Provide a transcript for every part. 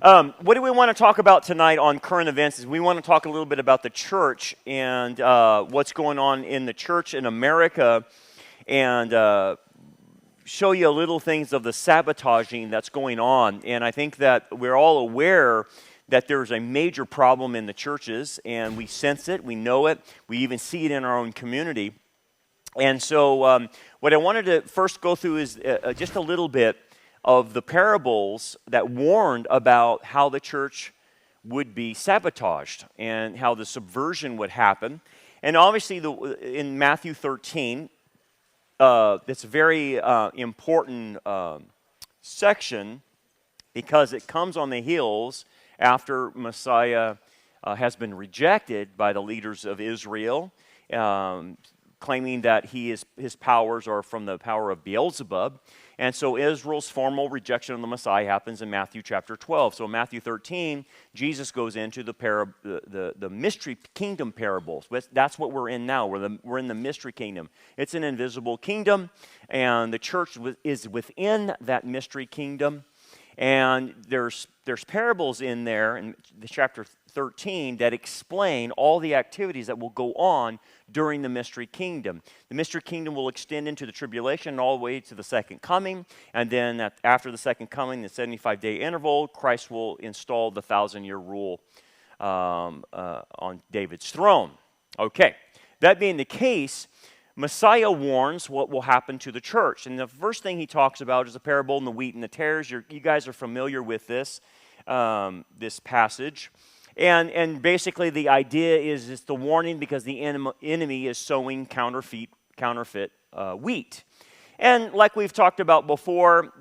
What do we want to talk about tonight on current events is we want to talk a little bit about the church and what's going on in the church in America and show you a little things of the sabotaging that's going on. And I think that we're all aware that there's a major problem in the churches, and we sense it, we know it, we even see it in our own community. And so what I wanted to first go through is just a little bit of the parables that warned about how the church would be sabotaged and how the subversion would happen. And obviously in Matthew 13, it's a very important section because it comes on the heels after Messiah has been rejected by the leaders of Israel, claiming that his powers are from the power of Beelzebub. And so Israel's formal rejection of the Messiah happens in Matthew chapter 12. So in Matthew 13, Jesus goes into the mystery kingdom parables. That's what we're in now. We're in the mystery kingdom. It's an invisible kingdom, and the church is within that mystery kingdom. And there's parables in there in the chapter 13 that explain all the activities that will go on during the mystery kingdom. The mystery kingdom will extend into the tribulation all the way to the second coming, and then after the second coming, the 75-day interval, Christ will install the 1,000-year rule on David's throne. Okay, that being the case, Messiah warns what will happen to the church. And the first thing he talks about is the parable in the wheat and the tares. You guys are familiar with this passage. And basically the idea is it's the warning because the enemy is sowing counterfeit wheat. And like we've talked about before,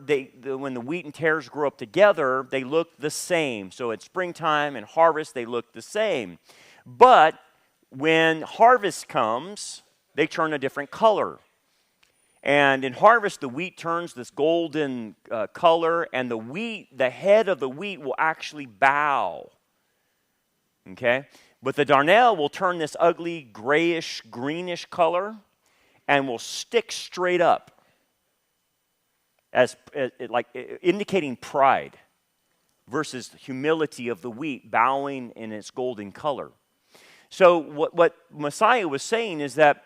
when the wheat and tares grow up together, they look the same. So at springtime and harvest, they look the same. But when harvest comes, they turn a different color. And in harvest, the wheat turns this golden color, and the head of the wheat will actually bow. Okay? But the darnel will turn this ugly, grayish, greenish color and will stick straight up, as like indicating pride versus humility of the wheat bowing in its golden color. So what Messiah was saying is that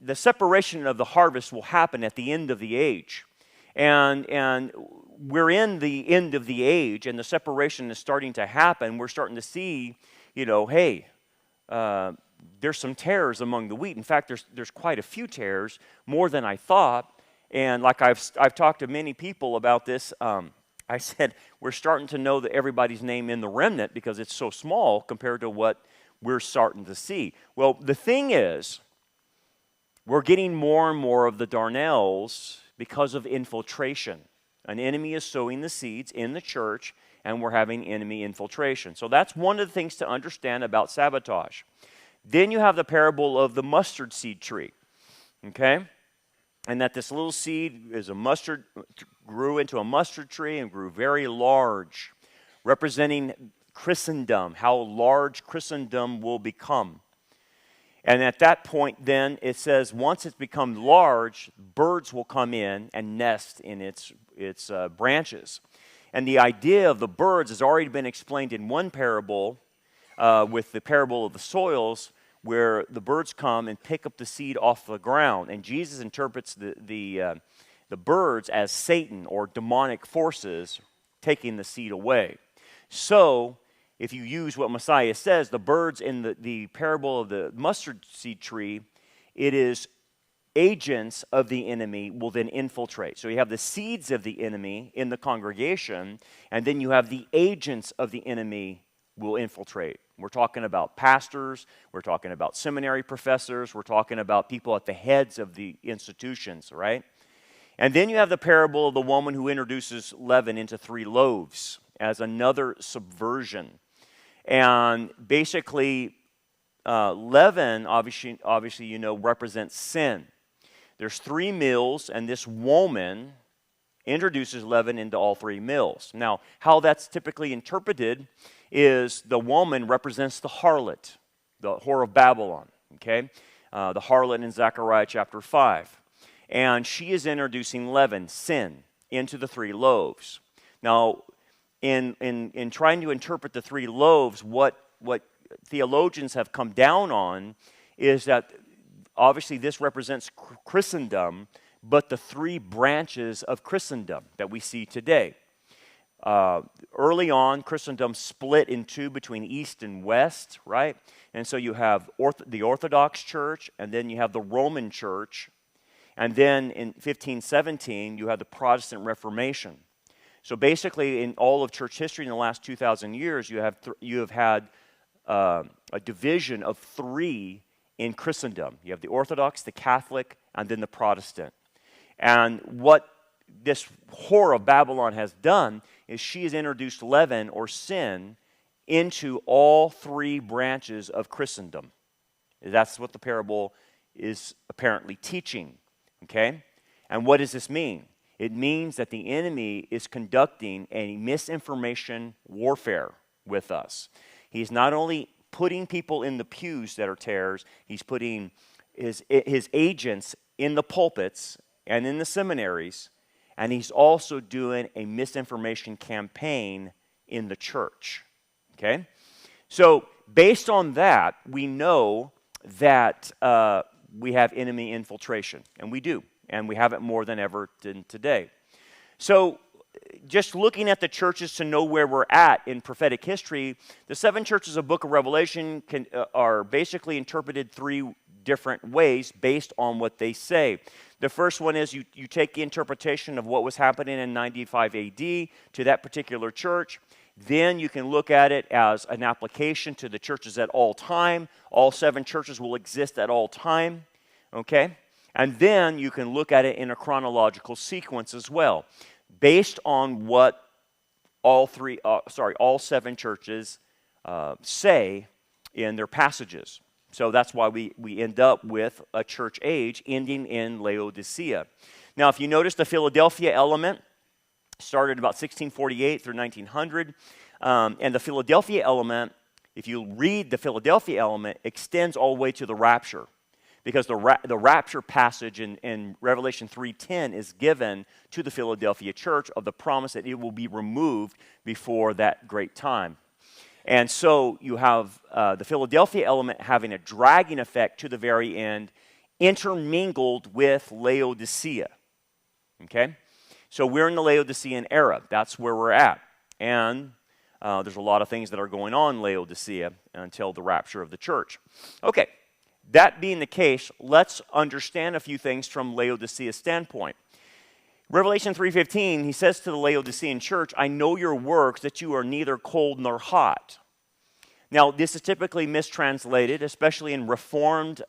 the separation of the harvest will happen at the end of the age. And we're in the end of the age, and the separation is starting to happen. We're starting to see, hey, there's some tares among the wheat. In fact, there's quite a few tares, more than I thought. And like I've talked to many people about this, I said, we're starting to know that everybody's name in the remnant because it's so small compared to what we're starting to see. Well, the thing is, we're getting more and more of the darnels because of infiltration. An enemy is sowing the seeds in the church, and we're having enemy infiltration. So that's one of the things to understand about sabotage. Then you have the parable of the mustard seed tree, okay? And that this little seed grew into a mustard tree and grew very large, representing Christendom, how large Christendom will become. And at that point, then, it says once it's become large, birds will come in and nest in its branches. And the idea of the birds has already been explained in one parable with the parable of the soils, where the birds come and pick up the seed off the ground. And Jesus interprets the birds as Satan or demonic forces taking the seed away. So if you use what Messiah says, the birds in the parable of the mustard seed tree, it is agents of the enemy will then infiltrate. So you have the seeds of the enemy in the congregation, and then you have the agents of the enemy will infiltrate. We're talking about pastors, we're talking about seminary professors, we're talking about people at the heads of the institutions, right? And then you have the parable of the woman who introduces leaven into 3 loaves as another subversion. And basically, leaven, obviously, represents sin. There's 3 meals, and this woman introduces leaven into all 3 meals. Now, how that's typically interpreted is the woman represents the harlot, the whore of Babylon, okay? The harlot in Zechariah chapter 5. And she is introducing leaven, sin, into the 3 loaves. Now, in trying to interpret the three loaves, what theologians have come down on is that obviously this represents Christendom, but the three branches of Christendom that we see today. Early on, Christendom split in two between East and West, right? And so you have the Orthodox Church, and then you have the Roman Church, and then in 1517, you have the Protestant Reformation. So basically, in all of church history in the last 2,000 years, you have had a division of three in Christendom. You have the Orthodox, the Catholic, and then the Protestant. And what this whore of Babylon has done is she has introduced leaven or sin into all three branches of Christendom. That's what the parable is apparently teaching, okay? And what does this mean? It means that the enemy is conducting a misinformation warfare with us. He's not only putting people in the pews that are tares, he's putting his agents in the pulpits and in the seminaries, and he's also doing a misinformation campaign in the church, okay? So based on that, we know that we have enemy infiltration, and we do, and we have it more than ever today. So just looking at the churches to know where we're at in prophetic history, the seven churches of Book of Revelation are basically interpreted three different ways based on what they say. The first one is you take the interpretation of what was happening in 95 AD to that particular church. Then you can look at it as an application to the churches at all time. All seven churches will exist at all time, okay? And then you can look at it in a chronological sequence as well, based on what all seven churches say in their passages. So that's why we end up with a church age ending in Laodicea. Now, if you notice, the Philadelphia element started about 1648 through 1900. And the Philadelphia element, if you read the Philadelphia element, extends all the way to the rapture. Because the rapture passage in Revelation 3:10 is given to the Philadelphia church of the promise that it will be removed before that great time. And so you have the Philadelphia element having a dragging effect to the very end, intermingled with Laodicea. Okay? So we're in the Laodicean era. That's where we're at. And there's a lot of things that are going on in Laodicea until the rapture of the church. Okay. That being the case, let's understand a few things from Laodicea's standpoint. Revelation 3:15, he says to the Laodicean church, I know your works, that you are neither cold nor hot. Now, this is typically mistranslated, especially in Reformed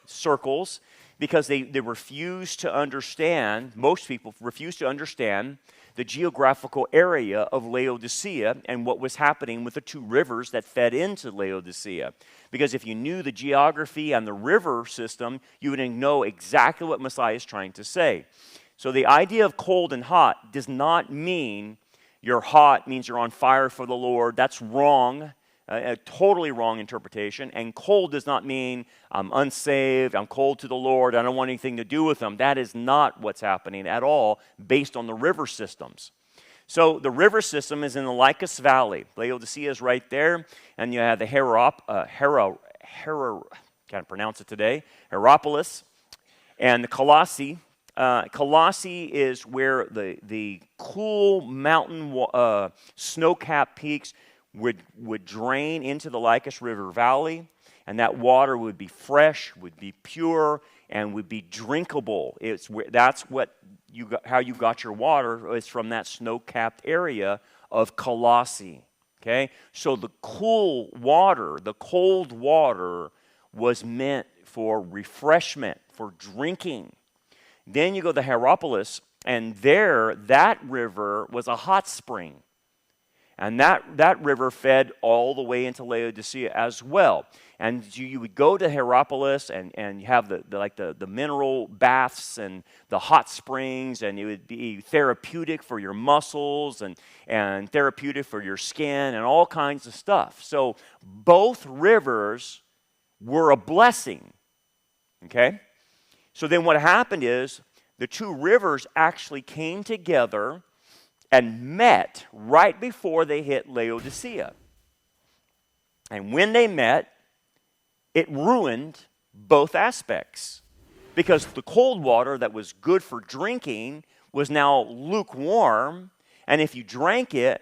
circles, because they refuse to understand, most people refuse to understand the geographical area of Laodicea and what was happening with the two rivers that fed into Laodicea. Because if you knew the geography and the river system, you would know exactly what Messiah is trying to say. So the idea of cold and hot does not mean you're hot means you're on fire for the Lord. That's wrong, a totally wrong interpretation. And cold does not mean I'm unsaved, I'm cold to the Lord, I don't want anything to do with him. That is not what's happening at all based on the river systems. So the river system is in the Lycus Valley. Laodicea is right there, and you have the can't pronounce it today, Hierapolis, and the Colossae. Colossae is where the cool mountain snow-capped peaks would drain into the Lycus River Valley, and that water would be fresh, would be pure, and would be drinkable. That's what how you got your water is from that snow-capped area of Colossae. Okay, so the cold water was meant for refreshment, for drinking. Then you go to Hierapolis, and there that river was a hot spring. And that river fed all the way into Laodicea as well. And you would go to Hierapolis and you have the mineral baths and the hot springs, and it would be therapeutic for your muscles and therapeutic for your skin and all kinds of stuff. So both rivers were a blessing. Okay? So then what happened is the two rivers actually came together and met right before they hit Laodicea. And when they met, it ruined both aspects, because the cold water that was good for drinking was now lukewarm, and if you drank it,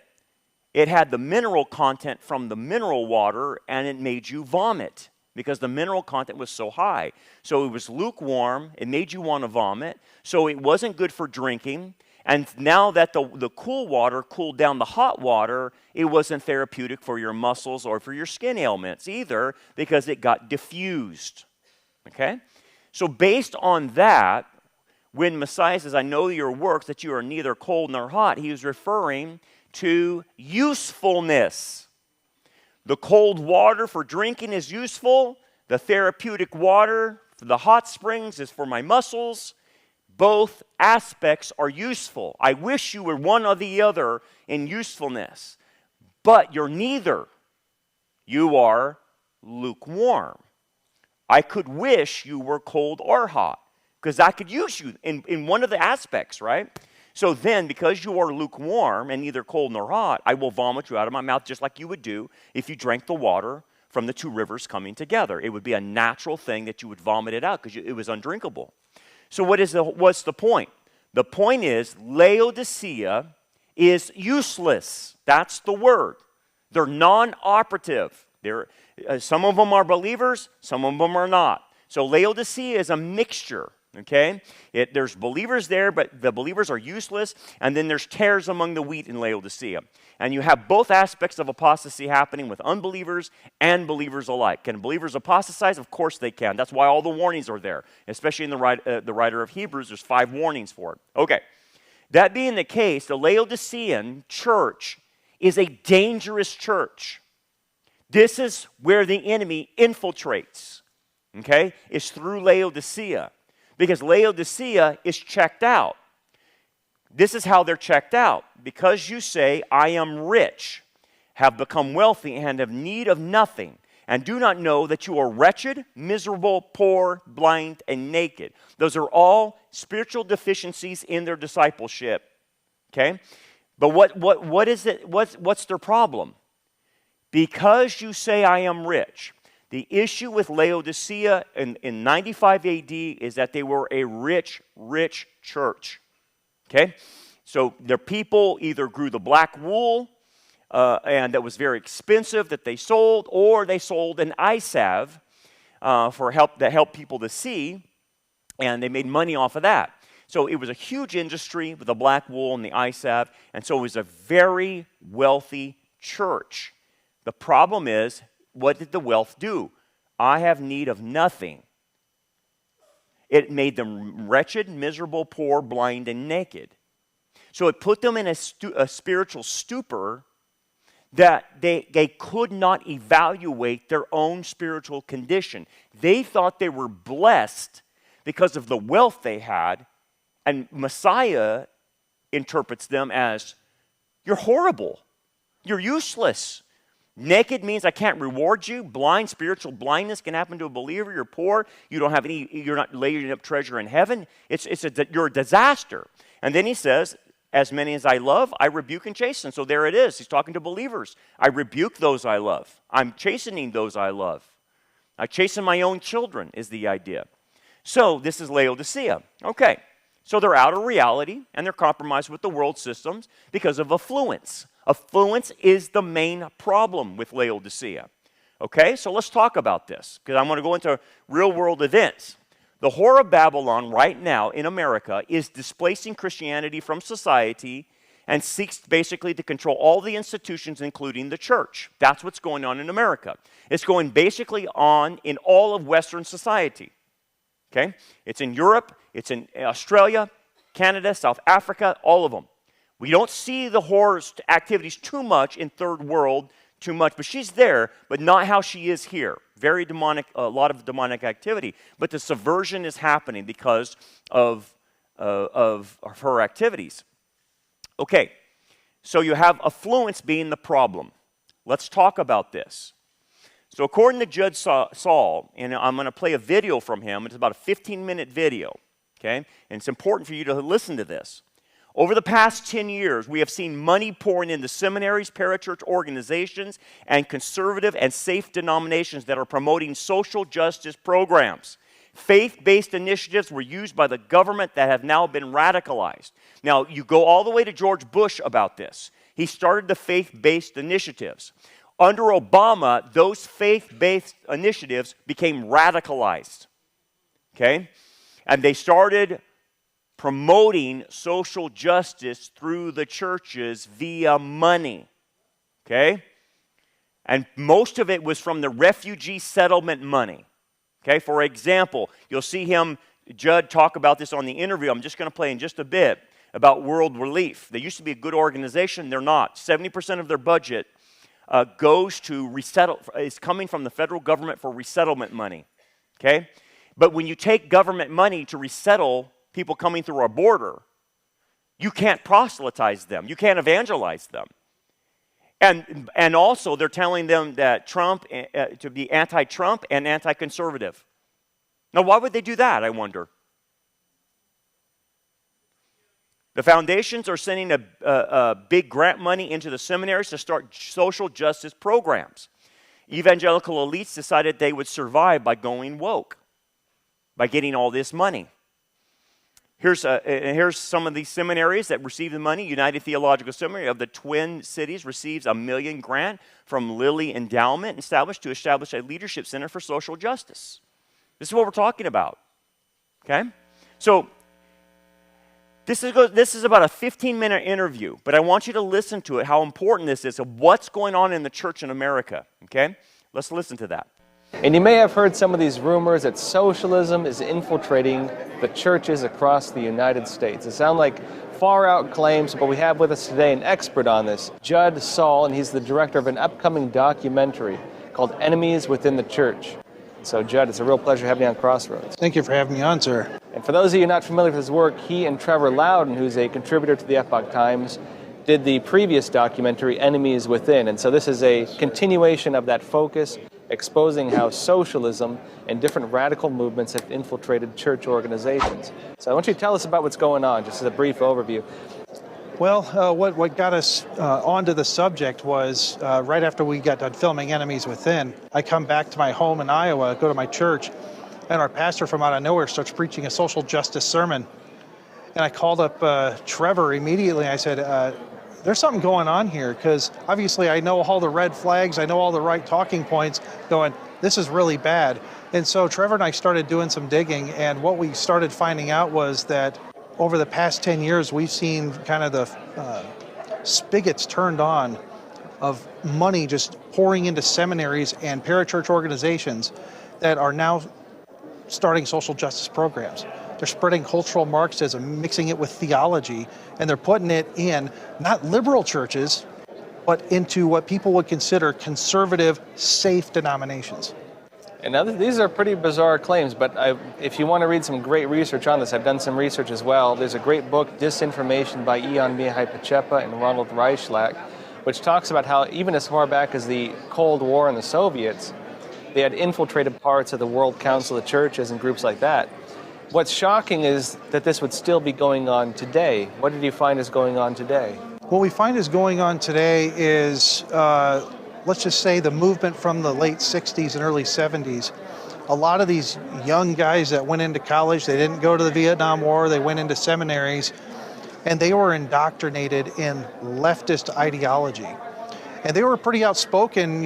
it had the mineral content from the mineral water, and it made you vomit because the mineral content was so high. So it was lukewarm, it made you want to vomit, so it wasn't good for drinking. And now that the cool water cooled down the hot water, it wasn't therapeutic for your muscles or for your skin ailments either, because it got diffused. Okay? So based on that, when Messiah says, I know your works, that you are neither cold nor hot, he is referring to usefulness. The cold water for drinking is useful. The therapeutic water for the hot springs is for my muscles. Both aspects are useful. I wish you were one or the other in usefulness. But you're neither. You are lukewarm. I could wish you were cold or hot, because I could use you in one of the aspects, right? So then, because you are lukewarm and neither cold nor hot, I will vomit you out of my mouth just like you would do if you drank the water from the two rivers coming together. It would be a natural thing that you would vomit it out because it was undrinkable. So what's the point? The point is Laodicea is useless. That's the word. They're non-operative. Some of them are believers, some of them are not. So Laodicea is a mixture, okay? There's believers there, but the believers are useless, and then there's tares among the wheat in Laodicea. And you have both aspects of apostasy happening with unbelievers and believers alike. Can believers apostatize? Of course they can. That's why all the warnings are there, especially in the writer of Hebrews. There's 5 warnings for it. Okay, that being the case, the Laodicean church is a dangerous church. This is where the enemy infiltrates, okay? It's through Laodicea, because Laodicea is checked out. This is how they're checked out. Because you say, I am rich, have become wealthy, and have need of nothing, and do not know that you are wretched, miserable, poor, blind, and naked. Those are all spiritual deficiencies in their discipleship, okay? But what is it? What's their problem? Because you say, I am rich. The issue with Laodicea in 95 AD is that they were a rich church. Okay? So their people either grew the black wool, and that was very expensive that they sold, or they sold an eye salve that helped people to see, and they made money off of that. So it was a huge industry with the black wool and the eye salve, and so it was a very wealthy church. The problem is, what did the wealth do? I have need of nothing. It made them wretched, miserable, poor, blind, and naked. So it put them in a spiritual stupor that they could not evaluate their own spiritual condition. They thought they were blessed because of the wealth they had, and Messiah interprets them as, you're horrible, you're useless. Naked means I can't reward you. Blind, spiritual blindness can happen to a believer. You're poor. You're not laying up treasure in heaven. You're a disaster. And then he says, as many as I love, I rebuke and chasten. So there it is. He's talking to believers. I rebuke those I love. I'm chastening those I love. I chasten my own children is the idea. So this is Laodicea. Okay. So they're out of reality, and they're compromised with the world systems because of affluence. Affluence is the main problem with Laodicea. Okay, so let's talk about this, because I want to go into real-world events. The whore of Babylon right now in America is displacing Christianity from society and seeks basically to control all the institutions, including the church. That's what's going on in America. It's going basically on in all of Western society. Okay, it's in Europe, it's in Australia, Canada, South Africa, all of them. We don't see the whore's activities too much in third world, too much, but she's there, but not how she is here. Very demonic, a lot of demonic activity. But the subversion is happening because of her activities. Okay, so you have affluence being the problem. Let's talk about this. So according to Judge Saul, and I'm going to play a video from him. It's about a 15-minute video, okay? And it's important for you to listen to this. Over the past 10 years, we have seen money pouring into seminaries, parachurch organizations, and conservative and safe denominations that are promoting social justice programs. Faith-based initiatives were used by the government that have now been radicalized. Now, you go all the way to George Bush about this. He started the faith-based initiatives. Under Obama, those faith-based initiatives became radicalized, okay? And they started promoting social justice through the churches via money, okay? And most of it was from the refugee settlement money, okay? For example, you'll see Judd talk about this on the interview. I'm just going to play in just a bit about World Relief. They used to be a good organization. They're not. 70% of their budget goes to is coming from the federal government for resettlement money, okay? But when you take government money to resettle people coming through our border, you can't proselytize them. You can't evangelize them. And also, they're telling them that Trump, to be anti-Trump and anti-conservative. Now, why would they do that, I wonder? The foundations are sending a big grant money into the seminaries to start social justice programs. Evangelical elites decided they would survive by going woke, by getting all this money. Here's some of these seminaries that receive the money. United Theological Seminary of the Twin Cities receives a $1 million grant from Lilly Endowment established to establish a leadership center for social justice. This is what we're talking about, okay? So this is about a 15-minute interview, but I want you to listen to it, how important this is of what's going on in the church in America, okay? Let's listen to that. And you may have heard some of these rumors that socialism is infiltrating the churches across the United States. It sound like far-out claims, but we have with us today an expert on this, Judd Saul, and he's the director of an upcoming documentary called Enemies Within the Church. So, Judd, it's a real pleasure having you on Crossroads. Thank you for having me on, sir. And for those of you not familiar with his work, he and Trevor Loudon, who's a contributor to the Epoch Times, did the previous documentary, Enemies Within. And so this is a continuation of that focus, exposing how socialism and different radical movements have infiltrated church organizations. So I want you to tell us about what's going on, just as a brief overview. Well, what got us onto the subject was right after we got done filming Enemies Within, I come back to my home in Iowa, go to my church, and our pastor from out of nowhere starts preaching a social justice sermon. And I called up Trevor immediately. I said, there's something going on here, because obviously I know all the red flags, I know all the right talking points, going, this is really bad. And so Trevor and I started doing some digging, and what we started finding out was that over the past 10 years, we've seen kind of the spigots turned on of money just pouring into seminaries and parachurch organizations that are now starting social justice programs. They're spreading cultural Marxism, mixing it with theology, and they're putting it in not liberal churches, but into what people would consider conservative, safe denominations. And now these are pretty bizarre claims, but if you want to read some great research on this, I've done some research as well. There's a great book, Disinformation by Ion Mihai and Ronald Reichlak, which talks about how even as far back as the Cold War and the Soviets, they had infiltrated parts of the World Council of Churches and groups like that. What's shocking is that this would still be going on today. What did you find is going on today? What we find is going on today is, let's just say, the movement from the late 60s and early 70s. A lot of these young guys that went into college, they didn't go to the Vietnam War, they went into seminaries, and they were indoctrinated in leftist ideology. And they were pretty outspoken,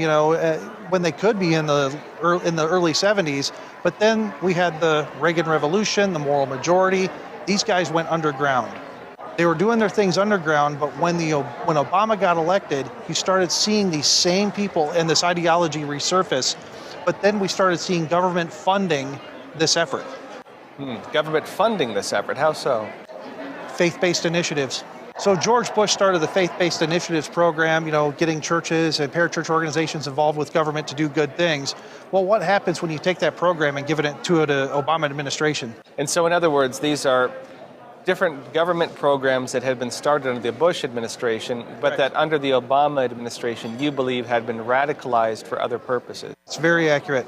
when they could be in the early 70s. But then we had the Reagan Revolution, the moral majority. These guys went underground. They were doing their things underground, but when Obama got elected, you started seeing these same people and this ideology resurface. But then we started seeing government funding this effort. Government funding this effort, how so? Faith-based initiatives. So George Bush started the Faith-Based Initiatives program, getting churches and parachurch organizations involved with government to do good things. Well, what happens when you take that program and give it to the Obama administration? And so, in other words, these are different government programs that had been started under the Bush administration, but that under the Obama administration, you believe had been radicalized for other purposes. It's very accurate.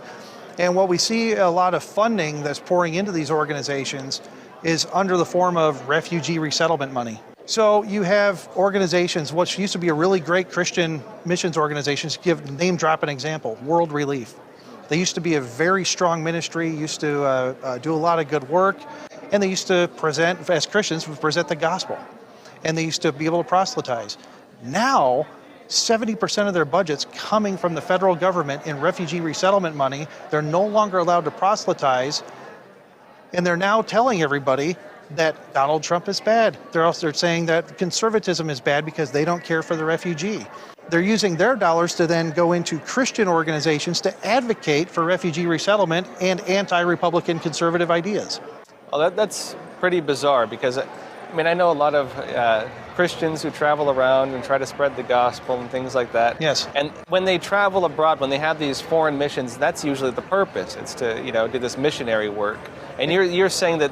And what we see a lot of funding that's pouring into these organizations is under the form of refugee resettlement money. So you have organizations, which used to be a really great Christian missions organizations, name drop an example, World Relief. They used to be a very strong ministry, used to do a lot of good work, and they used to present, as Christians, present the gospel. And they used to be able to proselytize. Now, 70% of their budget's coming from the federal government in refugee resettlement money. They're no longer allowed to proselytize, and they're now telling everybody that Donald Trump is bad. They're saying that conservatism is bad because they don't care for the refugee. They're using their dollars to then go into Christian organizations to advocate for refugee resettlement and anti-Republican conservative ideas. Well, that's pretty bizarre because, I know a lot of Christians who travel around and try to spread the gospel and things like that. Yes. And when they travel abroad, when they have these foreign missions, that's usually the purpose. It's to, do this missionary work. And you're saying that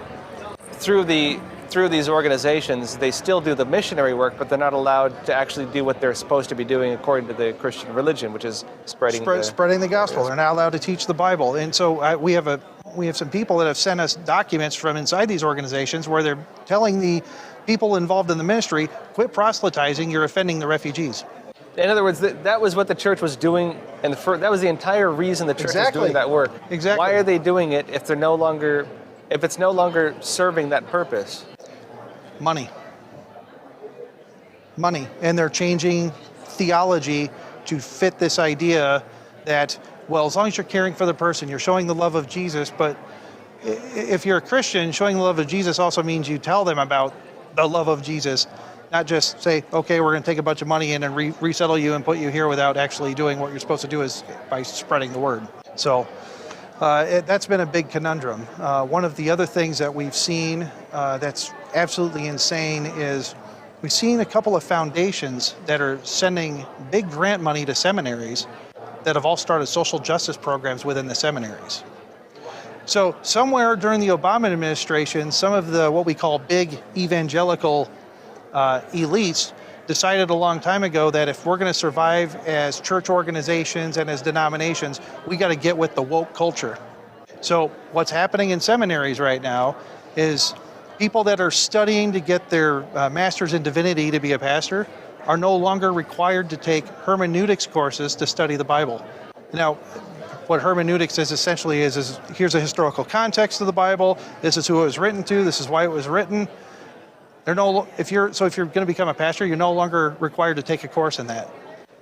through these organizations, they still do the missionary work, but they're not allowed to actually do what they're supposed to be doing according to the Christian religion, which is spreading the gospel. They're not allowed to teach the Bible. And so we have some people that have sent us documents from inside these organizations where they're telling the people involved in the ministry, quit proselytizing, you're offending the refugees. In other words, that was what the church was doing, and that was the entire reason the church was doing that work. Exactly. Why are they doing it if it's no longer serving that purpose? Money. And they're changing theology to fit this idea that, well, as long as you're caring for the person, you're showing the love of Jesus, but if you're a Christian, showing the love of Jesus also means you tell them about the love of Jesus, not just say, okay, we're going to take a bunch of money in and resettle you and put you here without actually doing what you're supposed to do is by spreading the word. So that's been a big conundrum. One of the other things that we've seen that's absolutely insane is we've seen a couple of foundations that are sending big grant money to seminaries that have all started social justice programs within the seminaries. So somewhere during the Obama administration, some of the what we call big evangelical elites decided a long time ago that if we're going to survive as church organizations and as denominations, we got to get with the woke culture. So what's happening in seminaries right now is people that are studying to get their master's in divinity to be a pastor are no longer required to take hermeneutics courses to study the Bible. Now, what hermeneutics is essentially is here's a historical context of the Bible. This is who it was written to. This is why it was written. If you're going to become a pastor, you're no longer required to take a course in that.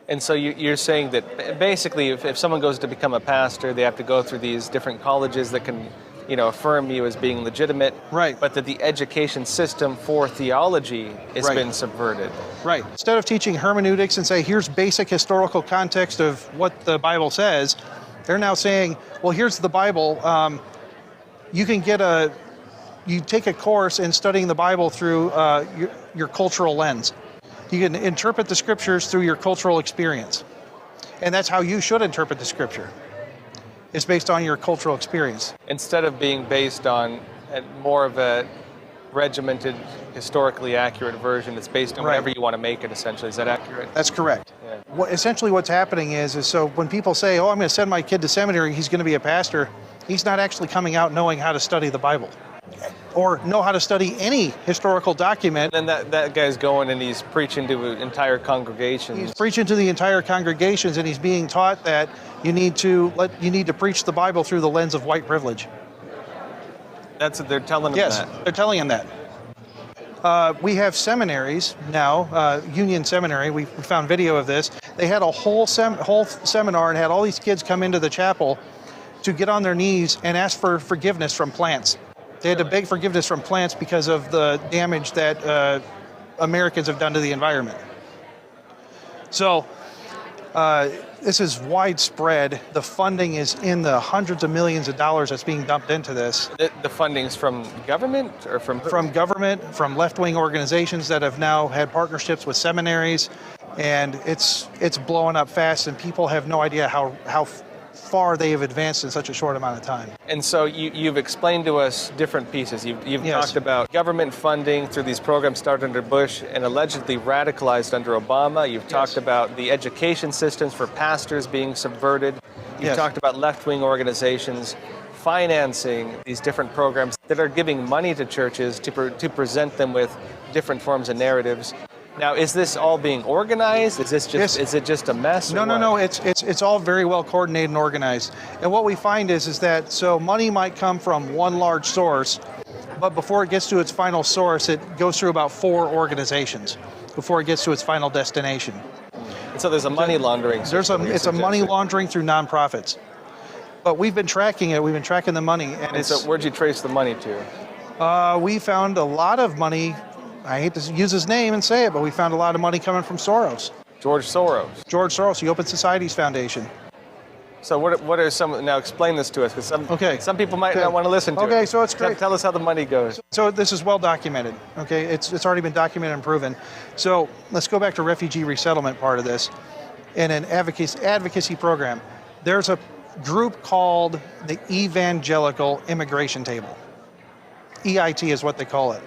And so you're saying that basically, if someone goes to become a pastor, they have to go through these different colleges that can, affirm you as being legitimate. Right. But that the education system for theology has been subverted. Right. Instead of teaching hermeneutics and say, here's basic historical context of what the Bible says, they're now saying, well, here's the Bible. You take a course in studying the Bible through your cultural lens. You can interpret the scriptures through your cultural experience. And that's how you should interpret the scripture. It's based on your cultural experience. Instead of being based on more of a regimented, historically accurate version, it's based on whatever you want to make it, essentially. Is that accurate? That's correct. Yeah. Essentially what's happening is so when people say, oh, I'm going to send my kid to seminary, he's going to be a pastor, he's not actually coming out knowing how to study the Bible or know how to study any historical document. And then that guy's going and he's preaching to entire congregations. He's preaching to the entire congregations, and he's being taught that you need to preach the Bible through the lens of white privilege. That's what they're telling him. Yes, that. They're telling him that. We have seminaries now, Union Seminary. We found video of this. They had a whole seminar and had all these kids come into the chapel to get on their knees and ask for forgiveness from plants. They had to beg forgiveness from plants because of the damage that Americans have done to the environment. So this is widespread. The funding is in the hundreds of millions of dollars that's being dumped into this. The funding's from government or from government, from left-wing organizations that have now had partnerships with seminaries, and it's blowing up fast, and people have no idea how far they have advanced in such a short amount of time. And so you've explained to us different pieces. You've Yes. talked about government funding through these programs started under Bush and allegedly radicalized under Obama. You've talked about the education systems for pastors being subverted. You've Yes. talked about left-wing organizations financing these different programs that are giving money to churches to present them with different forms of narratives. Now, is this all being organized? Is this just is it just a mess? No. It's all very well coordinated and organized. And what we find is that so money might come from one large source, but before it gets to its final source, it goes through about 4 organizations before it gets to its final destination. And so there's a money laundering. It's a money laundering through nonprofits. But we've been tracking it. We've been tracking the money, and so where'd you trace the money to? We found a lot of money. I hate to use his name and say it, but we found a lot of money coming from Soros. George Soros. George Soros, the Open Societies Foundation. So what are some, now explain this to us, because some people might not want to listen to it. Okay, so it's great. Tell us how the money goes. So this is well documented, okay? It's already been documented and proven. So let's go back to refugee resettlement part of this. In an advocacy program, there's a group called the Evangelical Immigration Table. EIT is what they call it.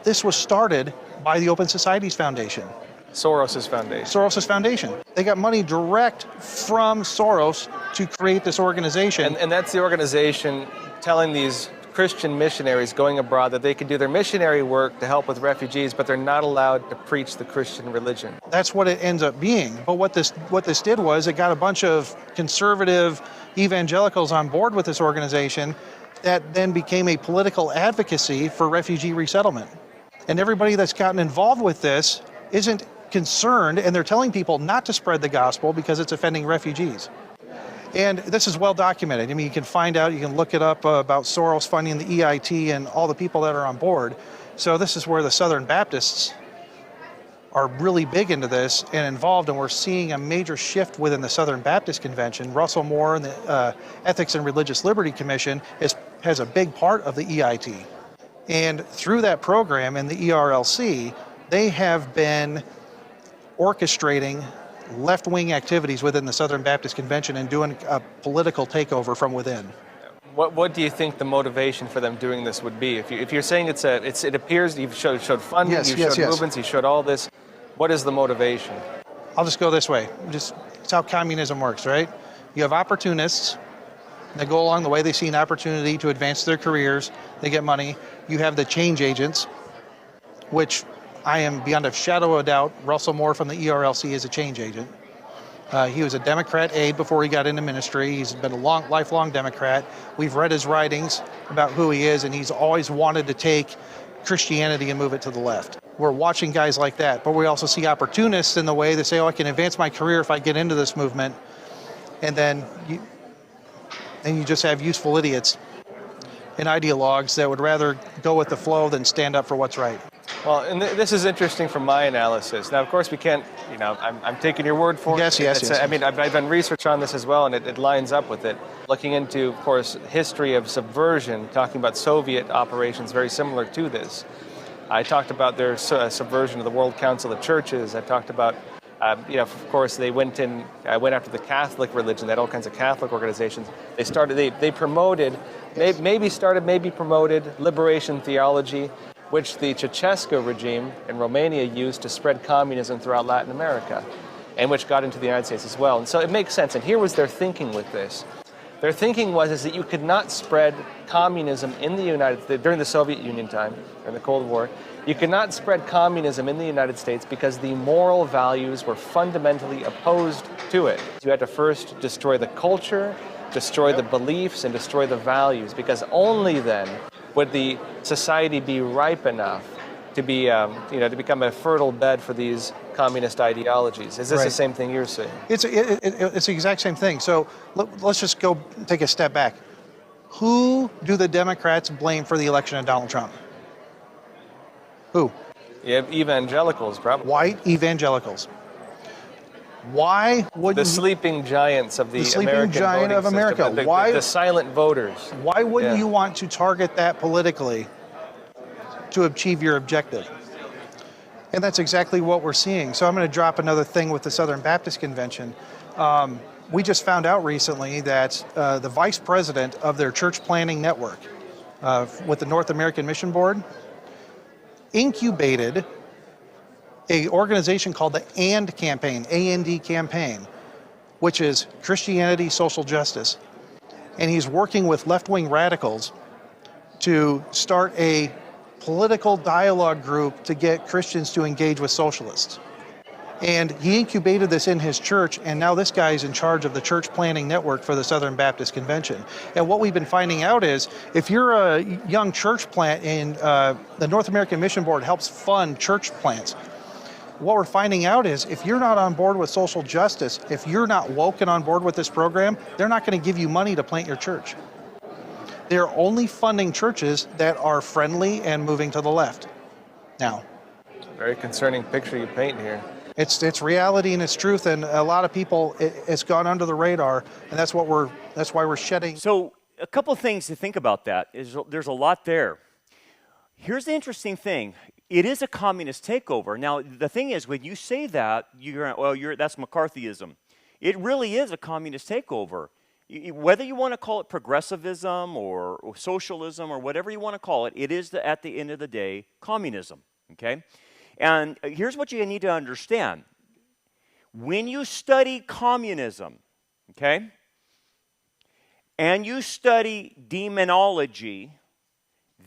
This was started by the Open Societies Foundation. Soros's foundation. Soros's foundation. They got money direct from Soros to create this organization. And that's the organization telling these Christian missionaries going abroad that they can do their missionary work to help with refugees, but they're not allowed to preach the Christian religion. That's what it ends up being. But what this did was it got a bunch of conservative evangelicals on board with this organization that then became a political advocacy for refugee resettlement. And everybody that's gotten involved with this isn't concerned, and they're telling people not to spread the gospel because it's offending refugees. And this is well documented. I mean, you can find out, you can look it up about Soros funding the EIT and all the people that are on board. So this is where the Southern Baptists are really big into this and involved, and we're seeing a major shift within the Southern Baptist Convention. Russell Moore and the Ethics and Religious Liberty Commission has a big part of the EIT. And through that program and the ERLC, they have been orchestrating left-wing activities within the Southern Baptist Convention and doing a political takeover from within. What do you think the motivation for them doing this would be? If you're saying it appears you've showed funding, you've showed movements, you showed all this, what is the motivation? I'll just go this way. It's how communism works, right? You have opportunists. They go along the way. They see an opportunity to advance their careers. They get money. You have the change agents, which I am beyond a shadow of a doubt. Russell Moore from the ERLC is a change agent. He was a Democrat aide before he got into ministry. He's been a lifelong Democrat. We've read his writings about who he is, and he's always wanted to take Christianity and move it to the left. We're watching guys like that, but we also see opportunists in the way that say, oh, I can advance my career if I get into this movement. And then you just have useful idiots and ideologues that would rather go with the flow than stand up for what's right. Well, and this is interesting from my analysis. Now, of course, we can't, I'm taking your word for it. Yes. I mean, I've done research on this as well, and it lines up with it. Looking into, of course, history of subversion, talking about Soviet operations very similar to this. I talked about their subversion of the World Council of Churches. I talked about, of course, they went after the Catholic religion. They had all kinds of Catholic organizations. They promoted, maybe promoted liberation theology, which the Ceausescu regime in Romania used to spread communism throughout Latin America, and which got into the United States as well. And so it makes sense. And here was their thinking with this. Their thinking was that you could not spread communism in the United States during the Soviet Union time, during the Cold War. You could not spread communism in the United States because the moral values were fundamentally opposed to it. You had to first destroy the culture, destroy the beliefs, and destroy the values, because only then would the society be ripe enough to be, to become a fertile bed for these communist ideologies? Is this the same thing you're saying? It's the exact same thing. So let's just go take a step back. Who do the Democrats blame for the election of Donald Trump? Who? Yeah, evangelicals, probably. White evangelicals. Why would the sleeping giants of the sleeping giant of America? System, Why the silent voters? Why wouldn't you want to target that politically to achieve your objective? And that's exactly what we're seeing. So I'm going to drop another thing with the Southern Baptist Convention. We just found out recently that the vice president of their church planning network with the North American Mission Board incubated an organization called the AND campaign, A-N-D campaign, which is Christianity, Social Justice. And he's working with left-wing radicals to start a political dialogue group to get Christians to engage with socialists. And he incubated this in his church, and now this guy is in charge of the church planning network for the Southern Baptist Convention. And what we've been finding out is, if you're a young church plant and the North American Mission Board helps fund church plants, what we're finding out is, if you're not on board with social justice, if you're not woke and on board with this program, they're not going to give you money to plant your church. They're only funding churches that are friendly and moving to the left. Now, Very concerning picture you paint here. it's reality and it's truth, and a lot of people, it's gone under the radar, and that's why we're shedding. So a couple of things to think about that is there's a lot there. Here's the interesting thing. It is a communist takeover. Now, the thing is, when you say that, that's McCarthyism. It really is a communist takeover. Whether you want to call it progressivism or socialism or whatever you want to call it, it is, at the end of the day, communism, okay? And here's what you need to understand. When you study communism, okay, and you study demonology,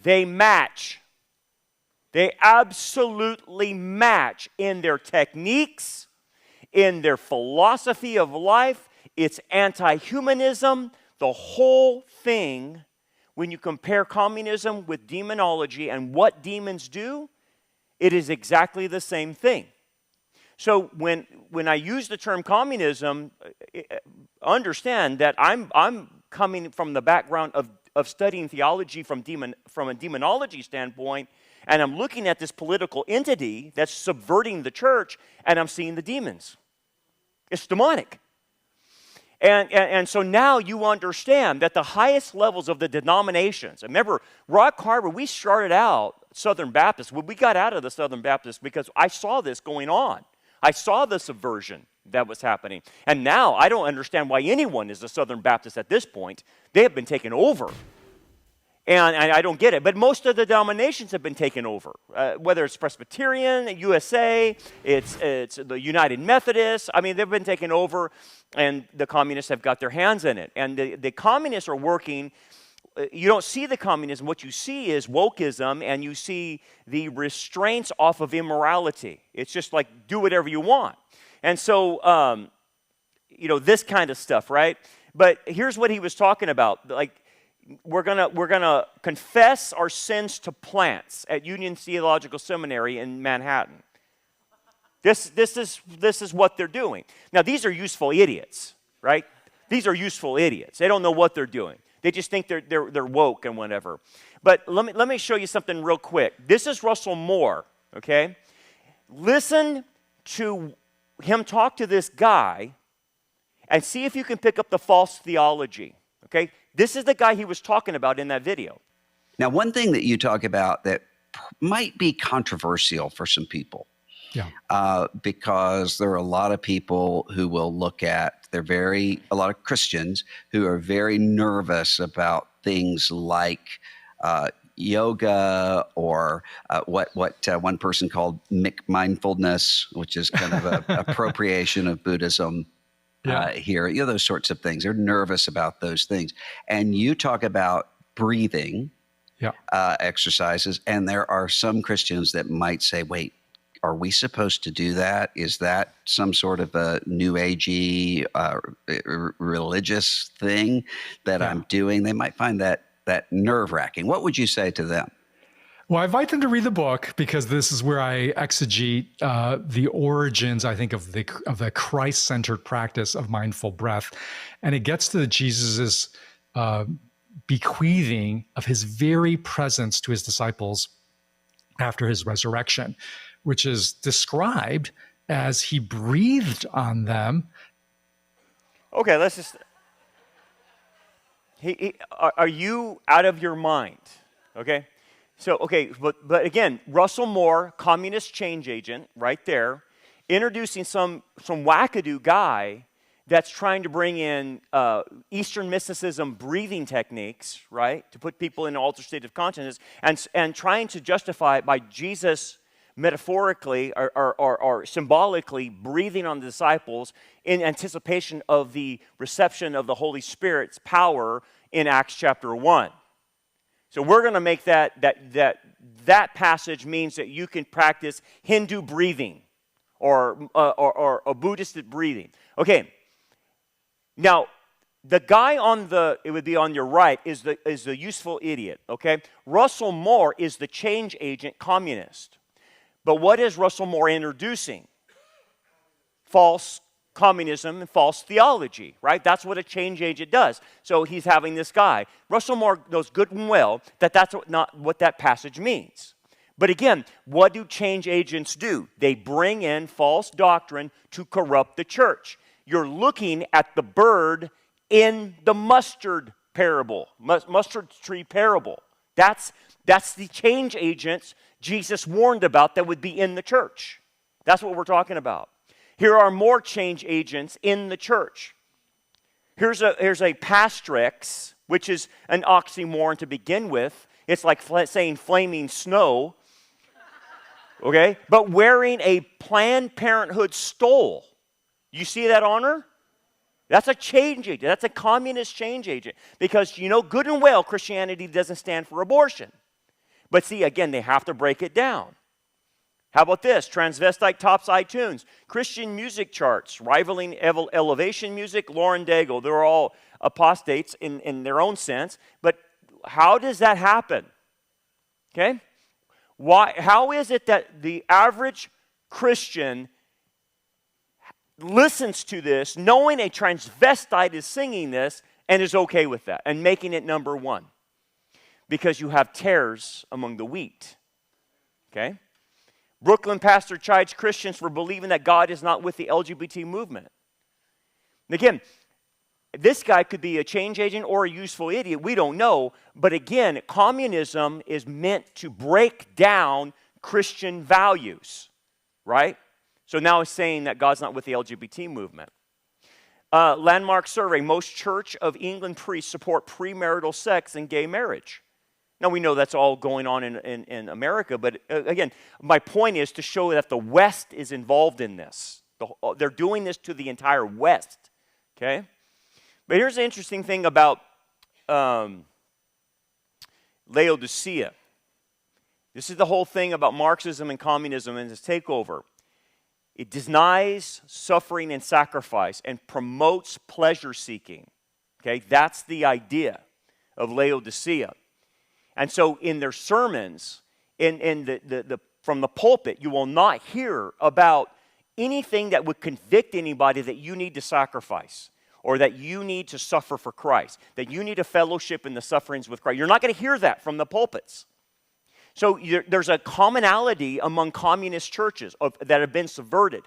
they match. They absolutely match in their techniques, in their philosophy of life. It's anti-humanism, the whole thing. When you compare communism with demonology and what demons do, it is exactly the same thing. So when I use the term communism, understand that I'm coming from the background of studying theology from a demonology standpoint, and I'm looking at this political entity that's subverting the church, and I'm seeing the demons. It's demonic. And so now you understand that the highest levels of the denominations, remember, Rock Harbor, we started out Southern Baptist. We got out of the Southern Baptist because I saw this going on. I saw the subversion that was happening. And now I don't understand why anyone is a Southern Baptist at this point. They have been taken over. And I don't get it. But most of the denominations have been taken over, whether it's Presbyterian, USA, it's the United Methodists. I mean, they've been taken over, and the communists have got their hands in it. And the communists are working. You don't see the communism. What you see is wokeism, and you see the restraints off of immorality. It's just like, do whatever you want. And so, this kind of stuff, right? But here's what he was talking about. Like, we're gonna confess our sins to plants at Union Theological Seminary in Manhattan. This is what they're doing. Now, these are useful idiots, right? These are useful idiots. They don't know what they're doing. They just think they're woke and whatever. But let me show you something real quick. This is Russell Moore, okay? Listen to him talk to this guy and see if you can pick up the false theology, okay? This is the guy he was talking about in that video. Now, one thing that you talk about that might be controversial for some people, because there are a lot of people who will look at, a lot of Christians who are very nervous about things like yoga or what one person called mindfulness, which is kind of an appropriation of Buddhism. Here, those sorts of things. They're nervous about those things. And you talk about breathing exercises, and there are some Christians that might say, wait, are we supposed to do that? Is that some sort of a new agey religious thing that I'm doing? They might find that nerve-wracking. What would you say to them? Well, I invite them to read the book because this is where I exegete the origins, I think, of the Christ-centered practice of mindful breath. And it gets to Jesus's bequeathing of his very presence to his disciples after his resurrection, which is described as he breathed on them. Okay, let's just... Are you out of your mind? Okay? So, okay, but again, Russell Moore, communist change agent, right there, introducing some wackadoo guy that's trying to bring in Eastern mysticism breathing techniques, right, to put people in an altered state of consciousness, and trying to justify it by Jesus metaphorically or symbolically breathing on the disciples in anticipation of the reception of the Holy Spirit's power in Acts chapter 1. So we're going to make that passage means that you can practice Hindu breathing or a Buddhist breathing. Okay. Now, the guy it would be on your right, is the useful idiot, okay? Russell Moore is the change agent communist. But what is Russell Moore introducing? False communism and false theology, right? That's what a change agent does. So he's having this guy. Russell Moore knows good and well that that's not what that passage means. But again, what do change agents do? They bring in false doctrine to corrupt the church. You're looking at the bird in the mustard parable, mustard tree parable. That's the change agents Jesus warned about that would be in the church. That's what we're talking about. Here are more change agents in the church. Here's a pastrix, which is an oxymoron to begin with. It's like saying flaming snow, okay? But wearing a Planned Parenthood stole. You see that honor? That's a change agent. That's a communist change agent. Because you know good and well Christianity doesn't stand for abortion. But see, again, they have to break it down. How about this? Transvestite tops iTunes. Christian music charts, rivaling elevation music, Lauren Daigle. They're all apostates in their own sense. But how does that happen? Okay? How is it that the average Christian listens to this, knowing a transvestite is singing this, and is okay with that, and making it number one? Because you have tares among the wheat. Okay? Brooklyn pastor chides Christians for believing that God is not with the LGBT movement. And again, this guy could be a change agent or a useful idiot. We don't know. But again, communism is meant to break down Christian values, right? So now it's saying that God's not with the LGBT movement. Landmark survey, most Church of England priests support premarital sex and gay marriage. Now, we know that's all going on in America, but again, my point is to show that the West is involved in this. They're doing this to the entire West, okay? But here's the interesting thing about Laodicea. This is the whole thing about Marxism and communism and its takeover. It denies suffering and sacrifice and promotes pleasure seeking, okay? That's the idea of Laodicea. And so in their sermons, from the pulpit, you will not hear about anything that would convict anybody that you need to sacrifice or that you need to suffer for Christ, that you need a fellowship in the sufferings with Christ. You're not going to hear that from the pulpits. So there's a commonality among communist churches that have been subverted.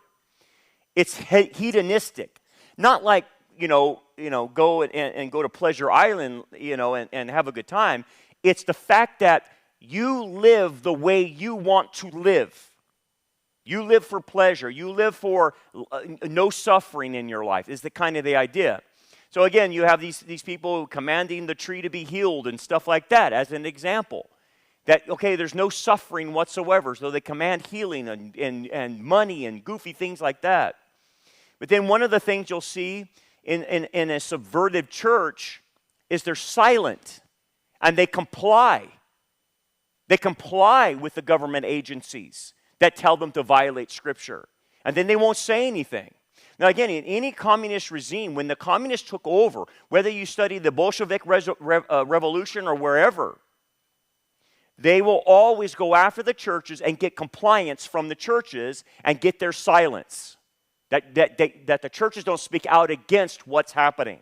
It's hedonistic, not like go and go to Pleasure Island, and have a good time. It's the fact that you live the way you want to live. You live for pleasure. You live for no suffering in your life is the kind of the idea. So again, you have these people commanding the tree to be healed and stuff like that as an example. That, okay, there's no suffering whatsoever, so they command healing and money and goofy things like that. But then one of the things you'll see in a subverted church is they're silent. And they comply. They comply with the government agencies that tell them to violate Scripture. And then they won't say anything. Now again, in any communist regime, when the communists took over, whether you study the Bolshevik revolution or wherever, they will always go after the churches and get compliance from the churches and get their silence. That the churches don't speak out against what's happening.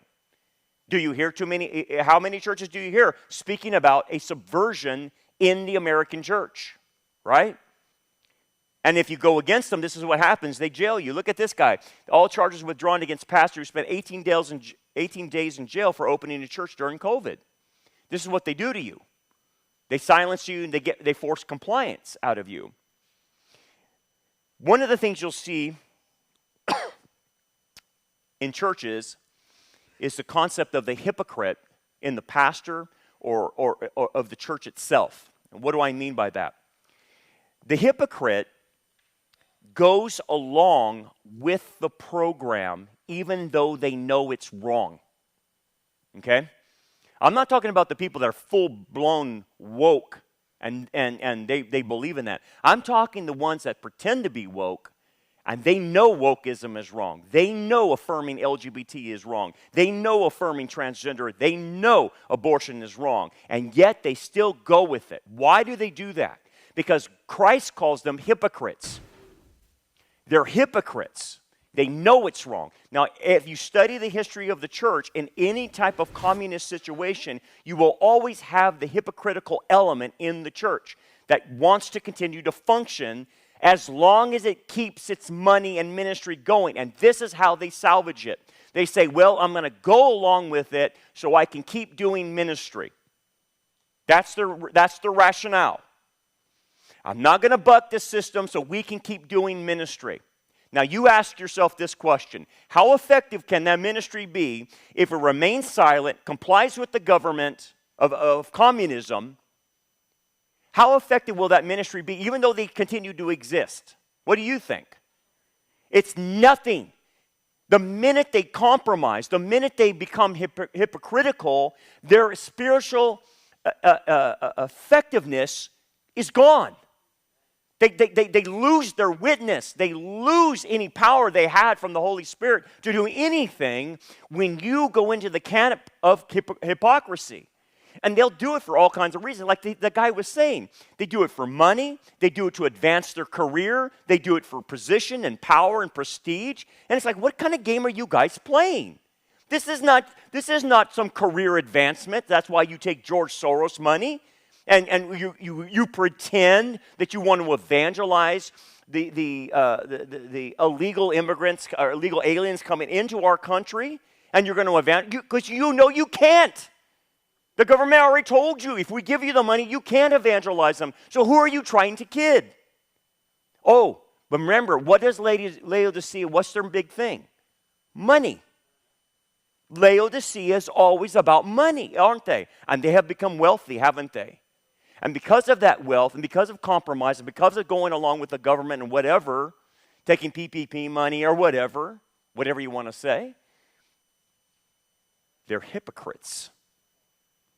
Do you hear too many? How many churches do you hear speaking about a subversion in the American church? Right? And if you go against them, this is what happens. They jail you. Look at this guy. All charges withdrawn against pastor who spent 18 days in jail for opening a church during COVID. This is what they do to you. They silence you and they force compliance out of you. One of the things you'll see in churches is the concept of the hypocrite in the pastor or of the church itself. And what do I mean by that? The hypocrite goes along with the program even though they know it's wrong. Okay? I'm not talking about the people that are full-blown woke and they believe in that. I'm talking the ones that pretend to be woke, and they know wokeism is wrong. They know affirming LGBT is wrong. They know affirming transgender. They know abortion is wrong. And yet they still go with it. Why do they do that? Because Christ calls them hypocrites. They're hypocrites. They know it's wrong. Now, if you study the history of the church in any type of communist situation, you will always have the hypocritical element in the church that wants to continue to function as long as it keeps its money and ministry going. And this is how they salvage it. They say, well, I'm going to go along with it so I can keep doing ministry. That's the rationale. I'm not going to buck this system so we can keep doing ministry. Now, you ask yourself this question. How effective can that ministry be if it remains silent, complies with the government of communism? How effective will that ministry be, even though they continue to exist? What do you think? It's nothing. The minute they compromise, the minute they become hypocritical, their spiritual effectiveness is gone. They lose their witness. They lose any power they had from the Holy Spirit to do anything when you go into the camp of hypocrisy. And they'll do it for all kinds of reasons. Like the guy was saying, they do it for money. They do it to advance their career. They do it for position and power and prestige. And it's like, what kind of game are you guys playing? This is not some career advancement. That's why you take George Soros money. And you pretend that you want to evangelize the illegal immigrants or illegal aliens coming into our country, and you're going to evangelize because you know you can't. The government already told you, if we give you the money, you can't evangelize them. So who are you trying to kid? Oh, but remember, what does Laodicea, what's their big thing? Money. Laodicea is always about money, aren't they? And they have become wealthy, haven't they? And because of that wealth, and because of compromise, and because of going along with the government and whatever, taking PPP money or whatever you want to say, they're hypocrites.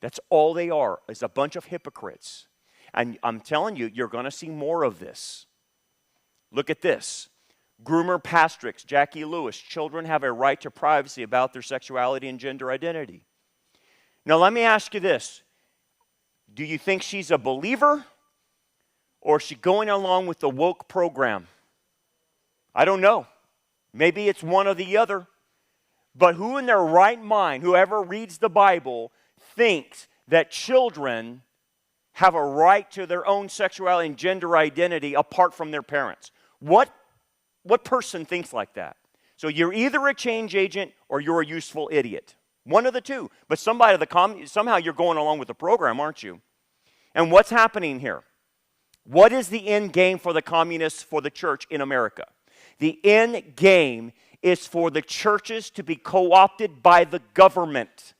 That's all they are, is a bunch of hypocrites. And I'm telling you, you're going to see more of this. Look at this. Groomer Pastrix, Jackie Lewis, children have a right to privacy about their sexuality and gender identity. Now let me ask you this. Do you think she's a believer, or is she going along with the woke program? I don't know. Maybe it's one or the other. But who in their right mind, whoever reads the Bible, thinks that children have a right to their own sexuality and gender identity apart from their parents? What person thinks like that? So you're either a change agent or you're a useful idiot. One of the two. But somehow you're going along with the program, aren't you? And what's happening here? What is the end game for the communists, for the church in America? The end game is for the churches to be co-opted by the government,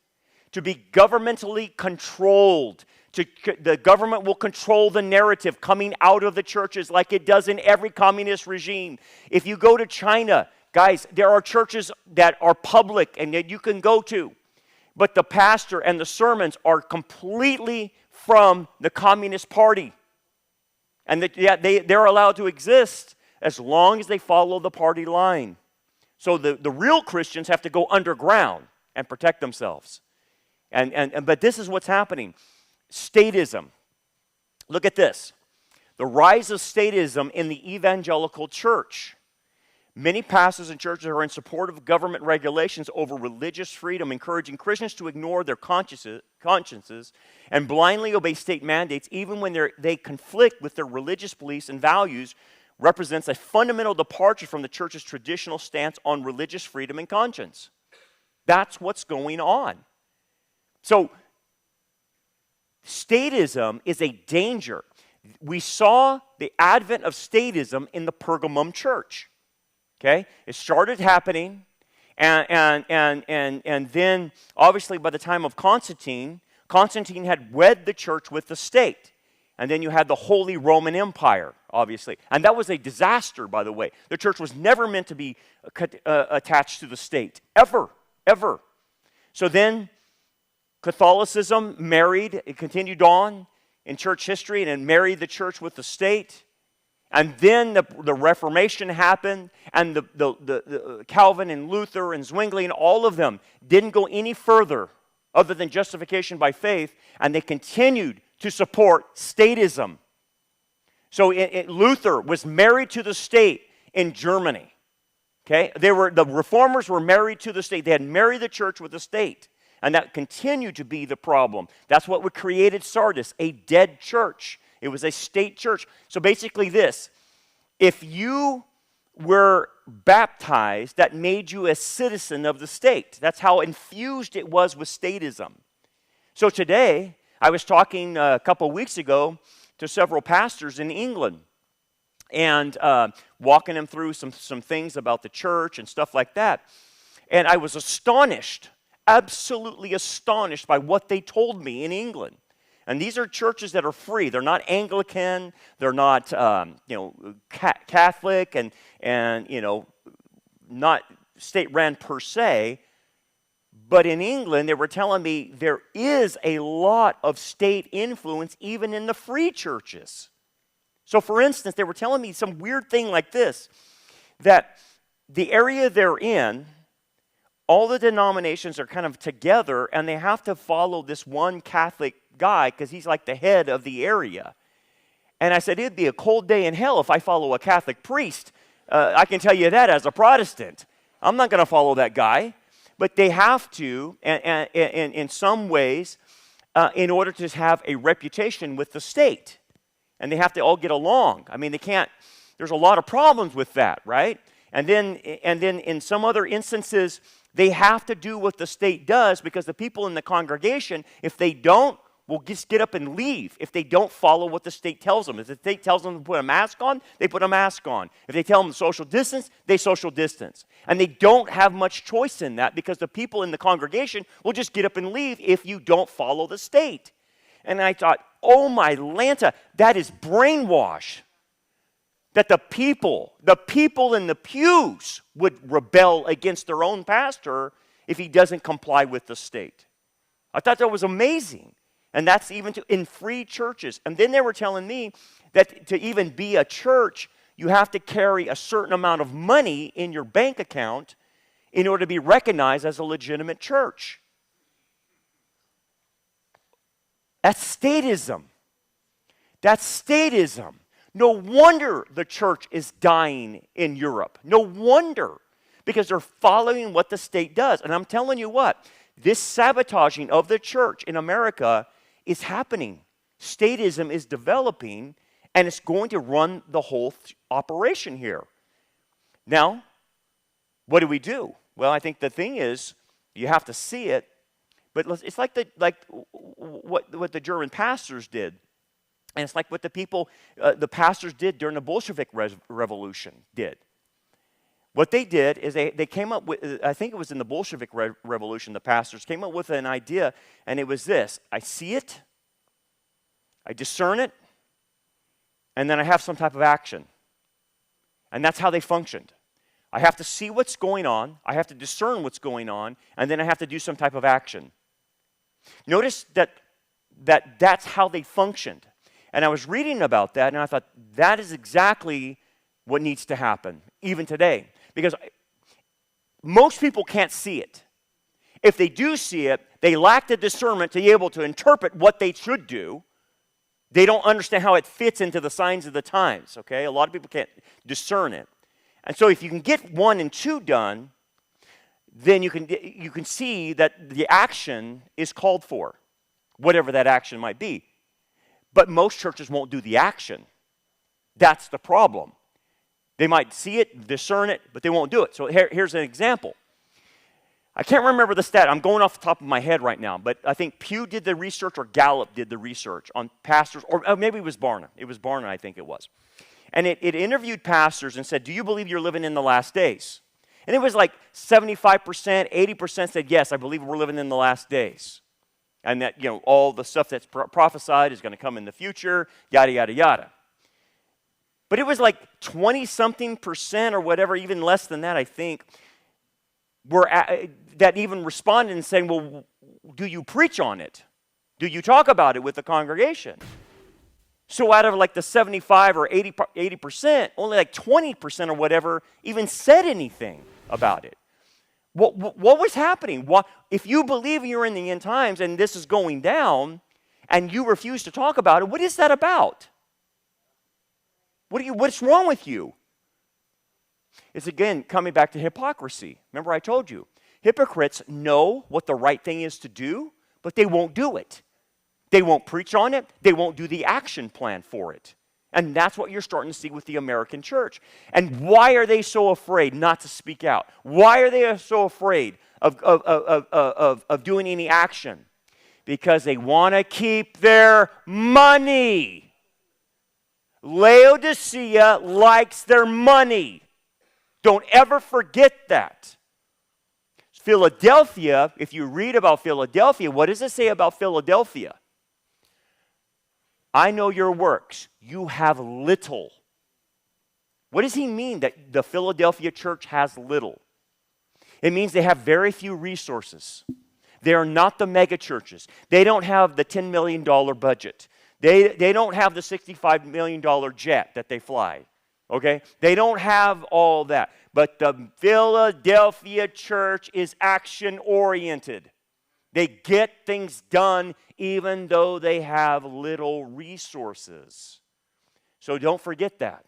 to be governmentally controlled. The government will control the narrative coming out of the churches like it does in every communist regime. If you go to China, guys, there are churches that are public and that you can go to, but the pastor and the sermons are completely from the Communist Party. And they're allowed to exist as long as they follow the party line. So the real Christians have to go underground and protect themselves. But this is what's happening. Statism. Look at this. The rise of statism in the evangelical church. Many pastors and churches are in support of government regulations over religious freedom, encouraging Christians to ignore their consciences and blindly obey state mandates, even when they conflict with their religious beliefs and values, represents a fundamental departure from the church's traditional stance on religious freedom and conscience. That's what's going on. So, statism is a danger. We saw the advent of statism in the Pergamum church. Okay, it started happening, and then obviously by the time of Constantine had wed the church with the state, and then you had the Holy Roman Empire, obviously, and that was a disaster, by the way. The church was never meant to be attached to the state, ever. So then Catholicism married, it continued on in church history, and it married the church with the state. And then the Reformation happened, and the Calvin and Luther and Zwingli and all of them didn't go any further other than justification by faith, and they continued to support statism. So Luther was married to the state in Germany. Okay, the reformers were married to the state. They had married the church with the state, and that continued to be the problem. That's what created Sardis, a dead church. It was a state church. So basically this, if you were baptized, that made you a citizen of the state. That's how infused it was with statism. So today, I was talking a couple of weeks ago to several pastors in England and walking them through some things about the church and stuff like that. And I was astonished, absolutely astonished by what they told me in England. And these are churches that are free. They're not Anglican. They're not, Catholic and not state-run per se. But in England, they were telling me there is a lot of state influence even in the free churches. So for instance, they were telling me some weird thing like this, that the area they're in, all the denominations are kind of together, and they have to follow this one Catholic guy because he's like the head of the area. And I said, it'd be a cold day in hell if I follow a Catholic priest. I can tell you that as a Protestant. I'm not going to follow that guy. But they have to, and in some ways, in order to have a reputation with the state. And they have to all get along. I mean, they can't, there's a lot of problems with that, right? And then in some other instances, they have to do what the state does because the people in the congregation, if they don't, will just get up and leave if they don't follow what the state tells them. If the state tells them to put a mask on, they put a mask on. If they tell them to social distance, they social distance. And they don't have much choice in that because the people in the congregation will just get up and leave if you don't follow the state. And I thought, oh my Lanta, that is brainwash. That the people in the pews would rebel against their own pastor if he doesn't comply with the state. I thought that was amazing. And that's even in free churches. And then they were telling me that to even be a church, you have to carry a certain amount of money in your bank account in order to be recognized as a legitimate church. That's statism. That's statism. No wonder the church is dying in Europe. No wonder. Because they're following what the state does. And I'm telling you what, this sabotaging of the church in America is happening. Statism is developing, and it's going to run the whole operation here. Now, what do? Well, I think the thing is, you have to see it, but it's like what the German pastors did. And it's like what the pastors did during the Bolshevik Revolution did. What they did is they came up with, I think it was in the Bolshevik Revolution, the pastors came up with an idea, and it was this: I see it, I discern it, and then I have some type of action. And that's how they functioned. I have to see what's going on, I have to discern what's going on, and then I have to do some type of action. Notice that's how they functioned. And I was reading about that, and I thought, that is exactly what needs to happen, even today. Because most people can't see it. If they do see it, they lack the discernment to be able to interpret what they should do. They don't understand how it fits into the signs of the times, okay? A lot of people can't discern it. And so if you can get 1 and 2 done, then you can see that the action is called for, whatever that action might be. But most churches won't do the action. That's the problem. They might see it, discern it, but they won't do it. So here's an example. I can't remember the stat. I'm going off the top of my head right now, but I think Pew did the research or Gallup did the research on pastors, or maybe it was Barna. It was Barna, I think it was. And it interviewed pastors and said, do you believe you're living in the last days? And it was like 75%, 80% said, yes, I believe we're living in the last days. And that, all the stuff that's prophesied is going to come in the future, yada, yada, yada. But it was like 20-something% or whatever, even less than that, I think, that even responded and saying, well, do you preach on it? Do you talk about it with the congregation? So out of like the 75 or 80%, only like 20% or whatever even said anything about it. What was happening? If you believe you're in the end times and this is going down and you refuse to talk about it, what is that about? What's wrong with you? It's again coming back to hypocrisy. Remember I told you, hypocrites know what the right thing is to do, but they won't do it. They won't preach on it. They won't do the action plan for it. And that's what you're starting to see with the American church. And why are they so afraid not to speak out? Why are they so afraid of doing any action? Because they want to keep their money. Laodicea likes their money. Don't ever forget that. Philadelphia, if you read about Philadelphia, what does it say about Philadelphia? I know your works. You have little. What does he mean that the Philadelphia church has little? It means they have very few resources. They are not the mega churches. They don't have the $10 million budget. They don't have the $65 million jet that they fly. Okay? They don't have all that. But the Philadelphia church is action-oriented. They get things done even though they have little resources. So don't forget that.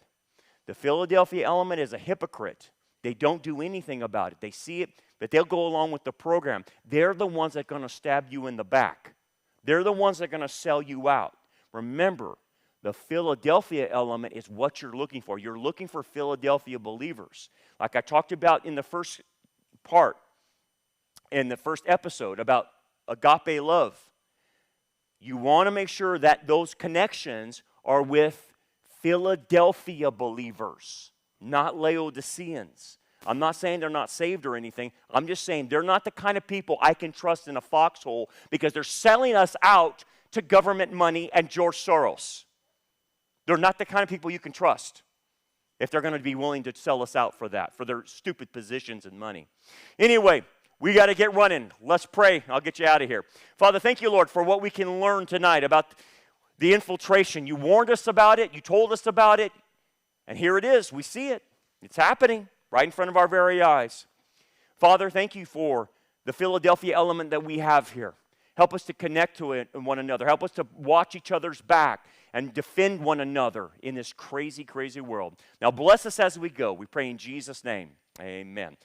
The Philadelphia element is a hypocrite. They don't do anything about it. They see it, but they'll go along with the program. They're the ones that are going to stab you in the back. They're the ones that are going to sell you out. Remember, the Philadelphia element is what you're looking for. You're looking for Philadelphia believers. Like I talked about in the first part, in the first episode about agape love. You want to make sure that those connections are with Philadelphia believers, not Laodiceans. I'm not saying they're not saved or anything. I'm just saying they're not the kind of people I can trust in a foxhole because they're selling us out to government money and George Soros. They're not the kind of people you can trust if they're going to be willing to sell us out for that, for their stupid positions and money. Anyway, we got to get running. Let's pray. I'll get you out of here. Father, thank you, Lord, for what we can learn tonight about the infiltration. You warned us about it. You told us about it. And here it is. We see it. It's happening right in front of our very eyes. Father, thank you for the Philadelphia element that we have here. Help us to connect to it and one another. Help us to watch each other's back and defend one another in this crazy, crazy world. Now bless us as we go. We pray in Jesus' name. Amen.